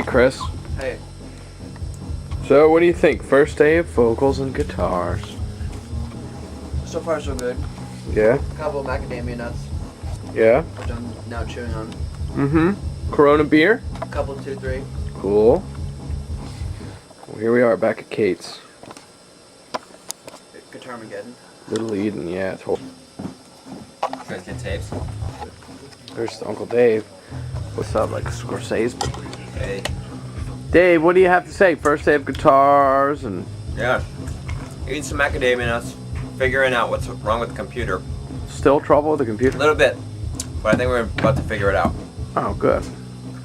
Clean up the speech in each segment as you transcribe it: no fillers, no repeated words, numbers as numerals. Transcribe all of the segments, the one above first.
Hey, Chris. Hey. So, what do you think? First day of vocals and guitars. So far, so good. Yeah? A couple of macadamia nuts, Yeah? which I'm now chewing on. Mm-hmm. Corona beer? A couple, 2, 3. Cool. Well, here we are back at Kate's. Guitar-mageddon. Little Eden, yeah. It's You guys get tapes? There's Uncle Dave. What's up, like Scorsese? Hey. Dave, what do you have to say? First day of guitars and... Yeah. Eating some macadamia nuts, figuring out what's wrong with the computer. Still trouble with the A computer? little bit, but I think we're about to figure it out. Oh, good.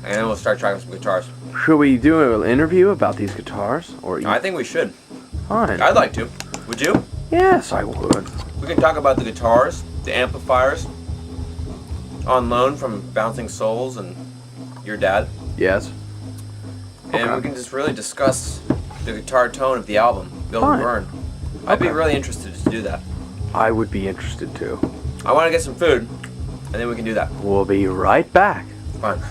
And then we'll start trying some guitars. Should we do an interview about these guitars? Or I think we should. Fine. I'd like to. Would you? Yes, I would. We can talk about the guitars, the amplifiers, on loan from Bouncing Souls and your dad. Yes. And Okay. we can just really discuss the guitar tone of the album, Build and Fine. Burn. I'd be Okay. really interested to do that. I would be interested too. I want to get some food, and then we can do that. We'll be right back. Fine.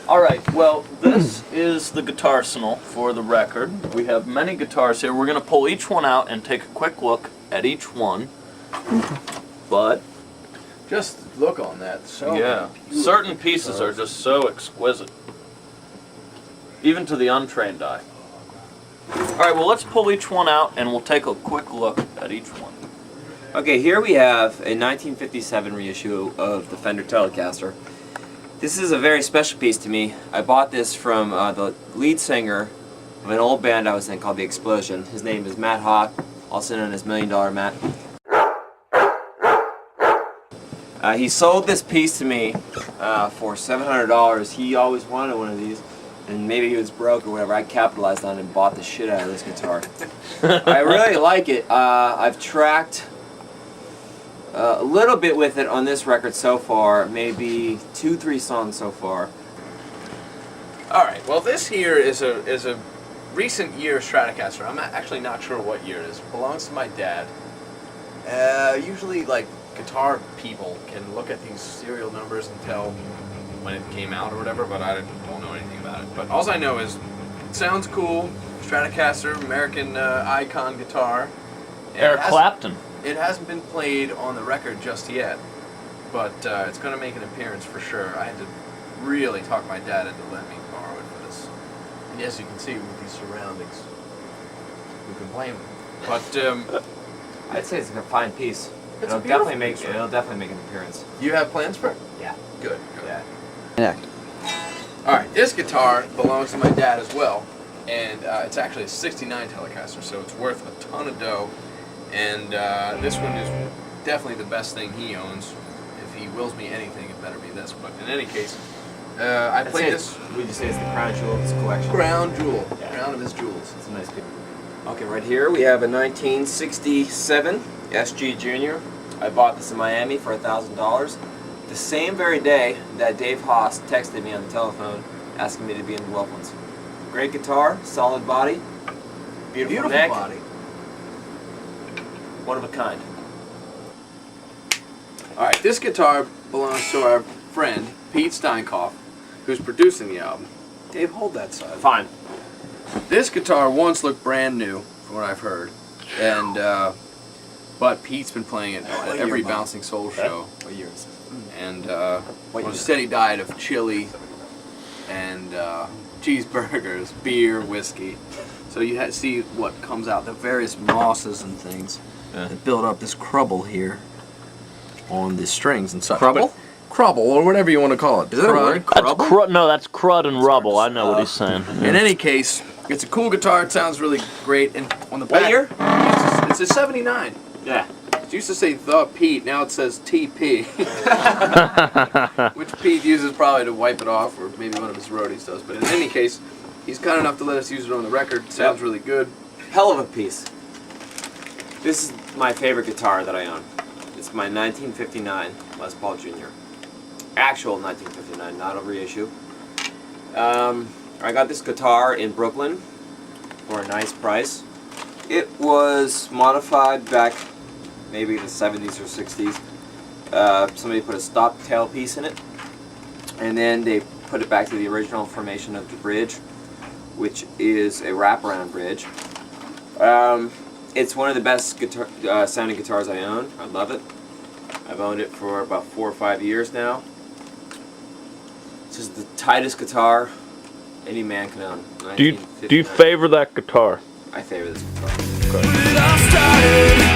Alright, well, this is the guitar arsenal for the record. We have many guitars here. We're going to pull each one out and take a quick look at each one. But, Just look on that. So yeah, certain pieces are just so exquisite. Even to the untrained eye. Alright, well, let's pull each one out and we'll take a quick look at each one. Okay, here we have a 1957 reissue of the Fender Telecaster. This is a very special piece to me. I bought this from the lead singer of an old band I was in called The Explosion. His name is Matt Hawk, also known as $1 Million Matt. He sold this piece to me for $700. He always wanted one of these, and maybe he was broke or whatever. I capitalized on it and bought the shit out of this guitar. I really like it. I've tracked a little bit with it on this record so far, maybe 2-3 songs so far. All right. Well, this here is a recent year Stratocaster. I'm actually not sure what year it is. It belongs to my dad. Usually, like guitar people can look at these serial numbers and tell when it came out or whatever, but I don't know anything about it. But all I know is it sounds cool. Stratocaster, American icon guitar. And Eric Clapton. It hasn't been played on the record just yet, but it's going to make an appearance for sure. I had to really talk my dad into letting me borrow it for this. And as you can see with these surroundings, who can blame him? But I'd say it's a fine piece. It's It'll a beautiful definitely piece, it'll definitely make an appearance. you have plans for it? Yeah. Good. Good. Yeah. All right, this guitar belongs to my dad as well, and it's actually a '69 Telecaster, so it's worth a ton of dough. And this one is definitely the best thing he owns. If he wills me anything, it better be this. But in any case, I I'd played say this Would you say it's the crown jewel of his collection? crown jewel, Yeah. crown of his jewels. It's a nice piece. Okay, right here we have a 1967 SG Junior. I bought this in Miami for $1,000. The same very day that Dave Haas texted me on the telephone asking me to be in the Wolf ones. Great guitar, solid body, beautiful neck, body. one of a kind. All right, this guitar belongs to our friend Pete Steinkoff, who's producing the album. Dave, hold that side. Fine. This guitar once looked brand new, from what I've heard, and but Pete's been playing it at every Bouncing Soul show. What year is it? And What on a year? steady diet of chili and cheeseburgers, beer, whiskey. So you see what comes out, the various mosses and things that build up this crubble here on the strings and such. Crubble? Crubble, or whatever you want to call it. Is that a word? That's no, that's crud and rubble. I know what he's saying. In any case, it's a cool guitar. It sounds really great. And on the What back, year? It's a '79. Yeah. It used to say the Pete, now it says TP. Which Pete uses probably to wipe it off, or maybe one of his roadies does. But in any case, he's kind enough to let us use it on the record. It sounds really good. Hell of a piece. This is my favorite guitar that I own. It's my 1959 Les Paul Jr. Actual 1959, not a reissue. I got this guitar in Brooklyn for a nice price. It was modified back maybe in the 70s or 60s. Somebody put a stop tail piece in it, and then they put it back to the original formation of the bridge, which is a wraparound bridge. It's one of the best sounding guitars I own. I love it. I've owned it for about 4 or 5 years now. This is the tightest guitar any man can own. Do you favor that guitar? I favor this guitar. Okay.